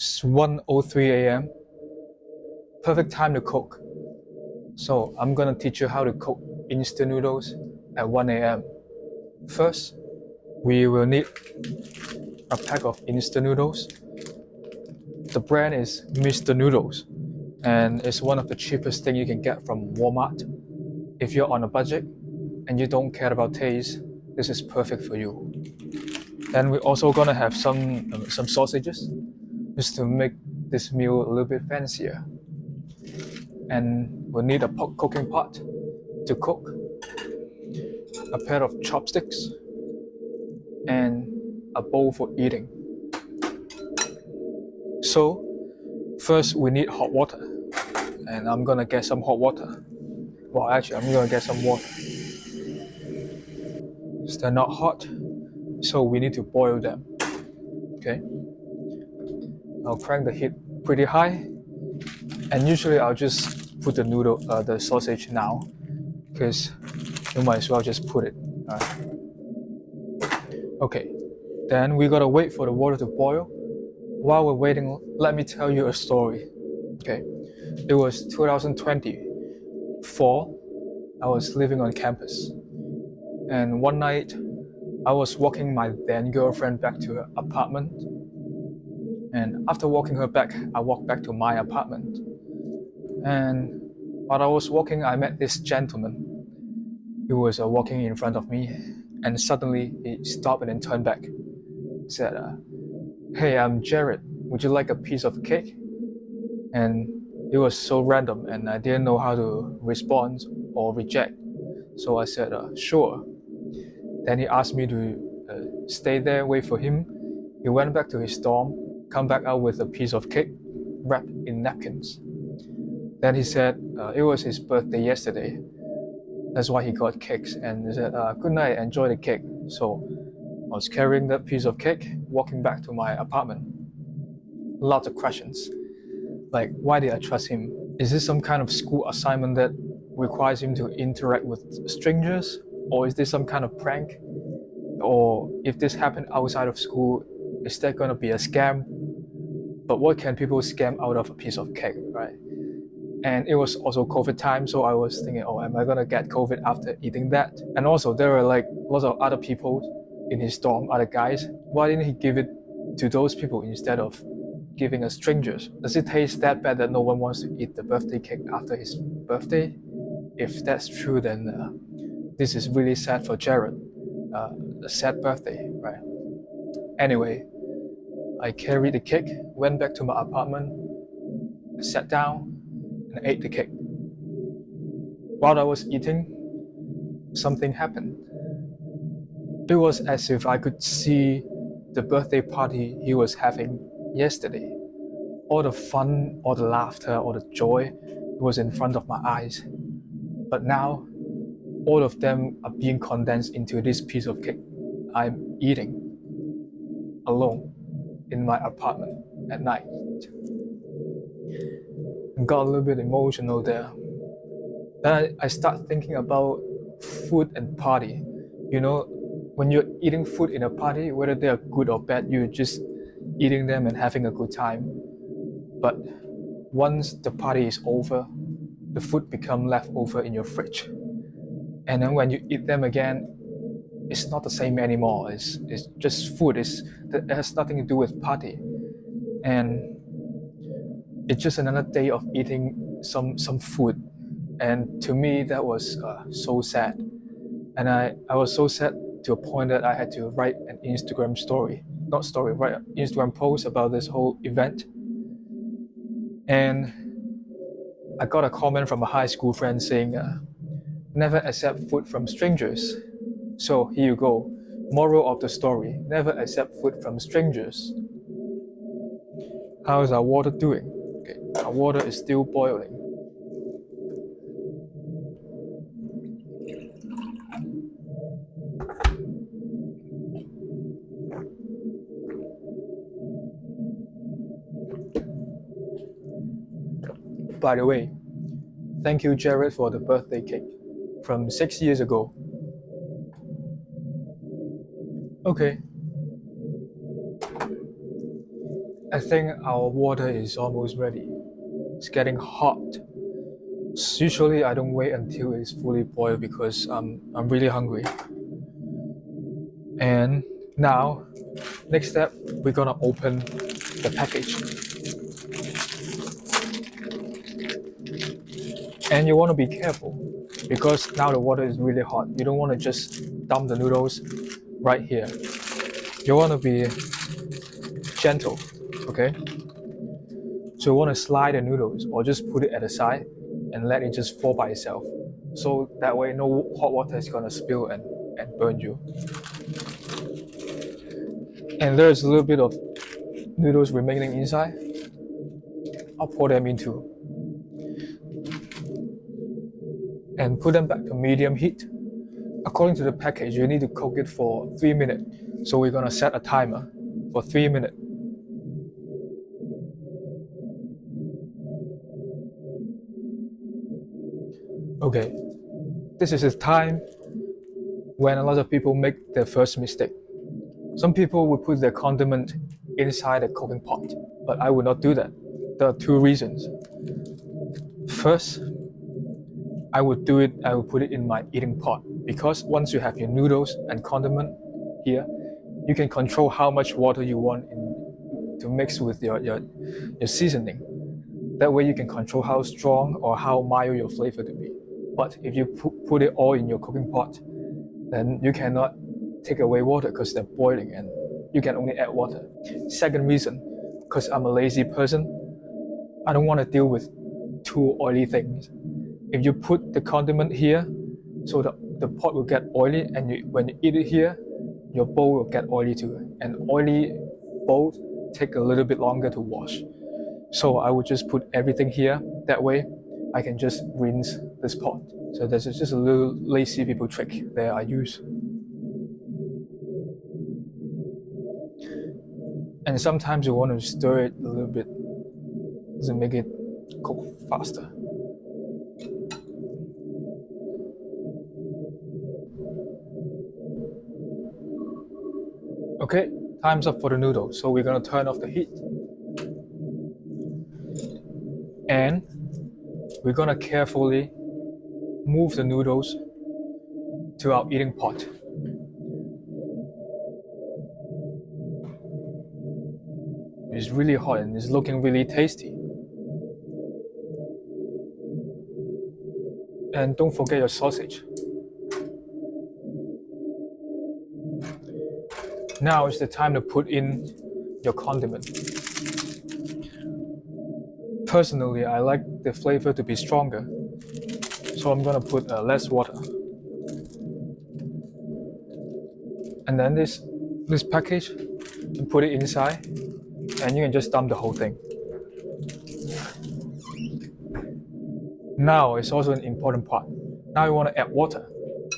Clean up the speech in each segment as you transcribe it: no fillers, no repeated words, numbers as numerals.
It's 1:03 a.m. Perfect time to cook. So I'm gonna teach you how to cook instant noodles at 1 a.m. First, we will need a pack of instant noodles. The brand is Mr. Noodles, and it's one of the cheapest thing you can get from Walmart. If you're on a budget and you don't care about taste, this is perfect for you. Then we're also gonna have some sausages, just to make this meal a little bit fancier. And we'll need a cooking pot to cook, a pair of chopsticks, and a bowl for eating. So first we need hot water, and I'm gonna get some hot water. Well, actually, I'm gonna get some water. They're not hot, so we need to boil them. Okay, I'll crank the heat pretty high, and usually I'll just put the sausage now, because you might as well just put it. Okay, then we gotta wait for the water to boil. While we're waiting, let me tell you a story. Okay, it was 2020 fall. I was living on campus, and one night I was walking my then girlfriend back to her apartment, and after walking her back, I walked back to my apartment. And while I was walking, I met this gentleman. He was walking in front of me, and suddenly he stopped and then turned back. He said, "Hey, I'm Jared. Would you like a piece of cake?" And it was so random, and I didn't know how to respond or reject. So I said, "Sure." Then he asked me to stay there, wait for him. He went back to his dorm, come back out with a piece of cake wrapped in napkins. Then he said it was his birthday yesterday. That's why he got cakes. And he said, "Good night, enjoy the cake." So I was carrying that piece of cake, walking back to my apartment. Lots of questions. Like, why did I trust him? Is this some kind of school assignment that requires him to interact with strangers? Or is this some kind of prank? Or if this happened outside of school, is that gonna be a scam? But what can people scam out of a piece of cake, right? And it was also COVID time, so I was thinking, oh, am I gonna get COVID after eating that? And also there were like lots of other people in his dorm, other guys. Why didn't he give it to those people instead of giving us strangers? Does it taste that bad that no one wants to eat the birthday cake after his birthday? If that's true, then this is really sad for Jared. A sad birthday, right? Anyway, I carried the cake, went back to my apartment, sat down, and ate the cake. While I was eating, something happened. It was as if I could see the birthday party he was having yesterday. All the fun, all the laughter, all the joy was in front of my eyes. But now, all of them are being condensed into this piece of cake I'm eating alone in my apartment at night. I got a little bit emotional there. Then I start thinking about food and party. You know, when you're eating food in a party, whether they are good or bad, you're just eating them and having a good time. But once the party is over, the food become left over in your fridge. And then when you eat them again, it's not the same anymore. It's just food. It has nothing to do with party. And it's just another day of eating some food. And to me, that was so sad. And I was so sad to a point that I had to write an Instagram write an Instagram post about this whole event. And I got a comment from a high school friend saying, never accept food from strangers. So here you go. Moral of the story, never accept food from strangers. How is our water doing? Okay, our water is still boiling. By the way, thank you, Jared, for the birthday cake from 6 years ago. Okay. I think our water is almost ready. It's getting hot. Usually I don't wait until it's fully boiled because I'm really hungry. And now, next step, we're gonna open the package. And you wanna be careful because now the water is really hot. You don't wanna just dump the noodles right here. You wanna be gentle, okay? So you wanna slide the noodles or just put it at the side and let it just fall by itself. So that way no hot water is gonna spill and burn you. And there's a little bit of noodles remaining inside. I'll pour them into and put them back to medium heat. According to the package, you need to cook it for 3 minutes. So we're gonna set a timer for 3 minutes. Okay, this is the time when a lot of people make their first mistake. Some people will put their condiment inside the cooking pot, but I would not do that. There are two reasons. First, I would put it in my eating pot because once you have your noodles and condiment here, you can control how much water you want to mix with your seasoning. That way you can control how strong or how mild your flavor to be. But if you put it all in your cooking pot, then you cannot take away water because they're boiling and you can only add water. Second reason, because I'm a lazy person, I don't want to deal with too oily things. If you put the condiment here, so the pot will get oily, and when you eat it here, your bowl will get oily too. And oily bowls take a little bit longer to wash. So I would just put everything here. That way, I can just rinse this pot. So that's just a little lazy people trick that I use. And sometimes you want to stir it a little bit to make it cook faster. Okay, time's up for the noodles. So we're gonna turn off the heat. And we're gonna carefully move the noodles to our eating pot. It's really hot and it's looking really tasty. And don't forget your sausage. Now is the time to put in your condiment. Personally, I like the flavor to be stronger, so I'm gonna put less water. And then this package, you put it inside, and you can just dump the whole thing. Now it's also an important part. Now you want to add water,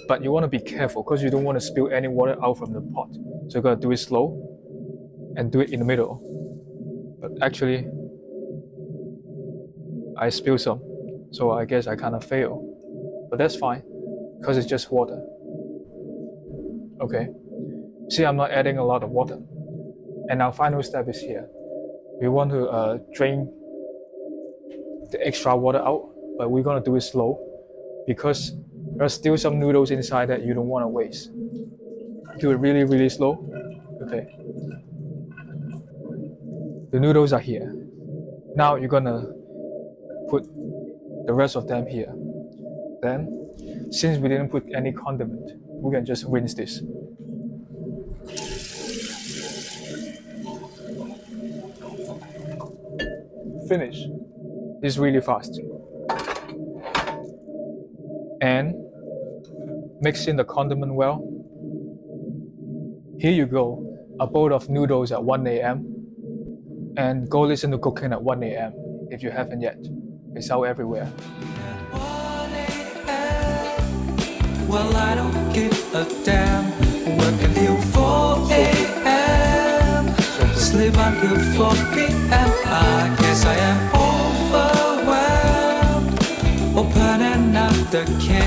but you want to be careful because you don't want to spill any water out from the pot. So you gotta do it slow and do it in the middle. But actually, I spilled some, so I guess I kind of failed. But that's fine, because it's just water. Okay, see, I'm not adding a lot of water. And our final step is here. We want to drain the extra water out, but we're gonna do it slow because there's still some noodles inside that you don't want to waste. Do it really, really slow. Okay. The noodles are here. Now you're gonna put the rest of them here. Then, since we didn't put any condiment, we can just rinse this. Finish. It's really fast. And mix in the condiment well. Here you go, a bowl of noodles at 1 a.m. And go listen to Cooking at 1 a.m. if you haven't yet. It's out everywhere. Well, I don't give a damn. Work until 4 a.m. Sleep until 4 p.m. I guess I am overwhelmed. Open another can.